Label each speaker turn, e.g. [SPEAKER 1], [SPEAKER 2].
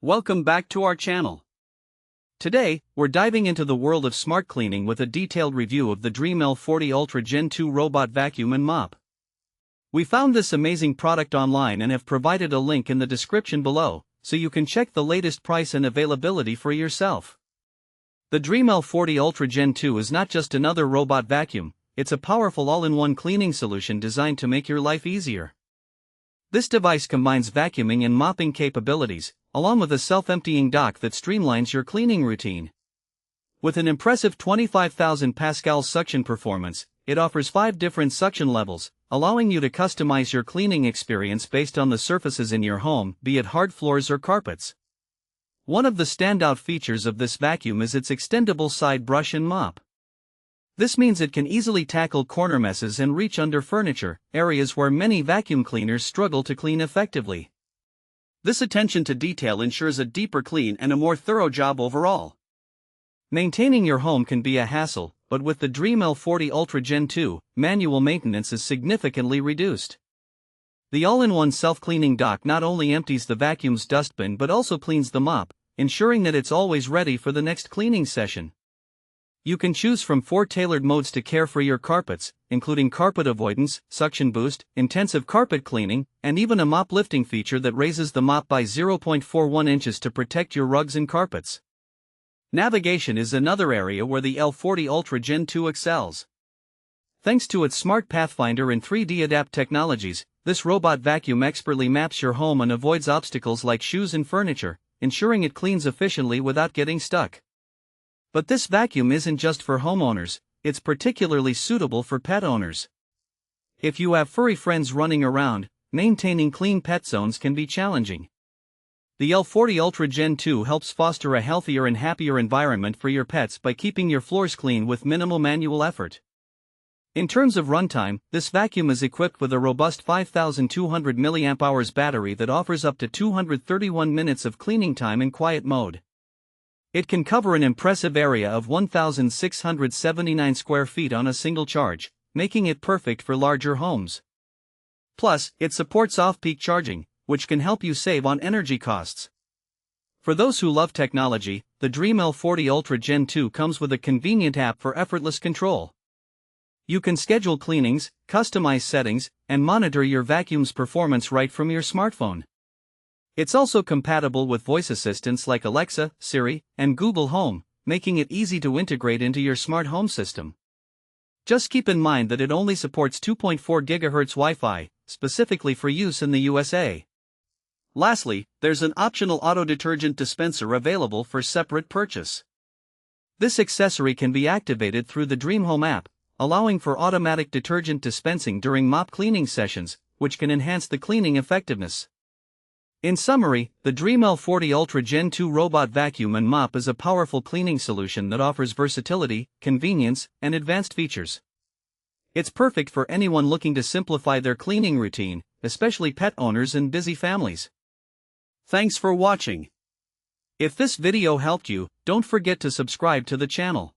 [SPEAKER 1] Welcome back to our channel. Today, we're diving into the world of smart cleaning with a detailed review of the Dreame L40 Ultra Gen 2 Robot Vacuum and Mop. We found this amazing product online and have provided a link in the description below, so you can check the latest price and availability for yourself. The Dreame L40 Ultra Gen 2 is not just another robot vacuum, it's a powerful all-in-one cleaning solution designed to make your life easier. This device combines vacuuming and mopping capabilities, along with a self-emptying dock that streamlines your cleaning routine. With an impressive 25,000 pascal suction performance, it offers 5 different suction levels, allowing you to customize your cleaning experience based on the surfaces in your home, be it hard floors or carpets. One of the standout features of this vacuum is its extendable side brush and mop. This means it can easily tackle corner messes and reach under furniture, areas where many vacuum cleaners struggle to clean effectively. This attention to detail ensures a deeper clean and a more thorough job overall. Maintaining your home can be a hassle, but with the Dreame L40 Ultra Gen 2, manual maintenance is significantly reduced. The all-in-one self-cleaning dock not only empties the vacuum's dustbin but also cleans the mop, ensuring that it's always ready for the next cleaning session. You can choose from 4 tailored modes to care for your carpets, including carpet avoidance, suction boost, intensive carpet cleaning, and even a mop lifting feature that raises the mop by 0.41 inches to protect your rugs and carpets. Navigation is another area where the L40 Ultra Gen 2 excels. Thanks to its smart pathfinder and 3D adapt technologies, this robot vacuum expertly maps your home and avoids obstacles like shoes and furniture, ensuring it cleans efficiently without getting stuck. But this vacuum isn't just for homeowners, it's particularly suitable for pet owners. If you have furry friends running around, maintaining clean pet zones can be challenging. The L40 Ultra Gen 2 helps foster a healthier and happier environment for your pets by keeping your floors clean with minimal manual effort. In terms of runtime, this vacuum is equipped with a robust 5200 mAh battery that offers up to 231 minutes of cleaning time in quiet mode. It can cover an impressive area of 1,679 square feet on a single charge, making it perfect for larger homes. Plus, it supports off-peak charging, which can help you save on energy costs. For those who love technology, the Dreame L40 Ultra Gen 2 comes with a convenient app for effortless control. You can schedule cleanings, customize settings, and monitor your vacuum's performance right from your smartphone. It's also compatible with voice assistants like Alexa, Siri, and Google Home, making it easy to integrate into your smart home system. Just keep in mind that it only supports 2.4 GHz Wi-Fi, specifically for use in the USA. Lastly, there's an optional auto detergent dispenser available for separate purchase. This accessory can be activated through the Dreame Home app, allowing for automatic detergent dispensing during mop cleaning sessions, which can enhance the cleaning effectiveness. In summary, the Dreame L40 Ultra Gen 2 Robot Vacuum and Mop is a powerful cleaning solution that offers versatility, convenience, and advanced features. It's perfect for anyone looking to simplify their cleaning routine, especially pet owners and busy families. Thanks for watching. If this video helped you, don't forget to subscribe to the channel.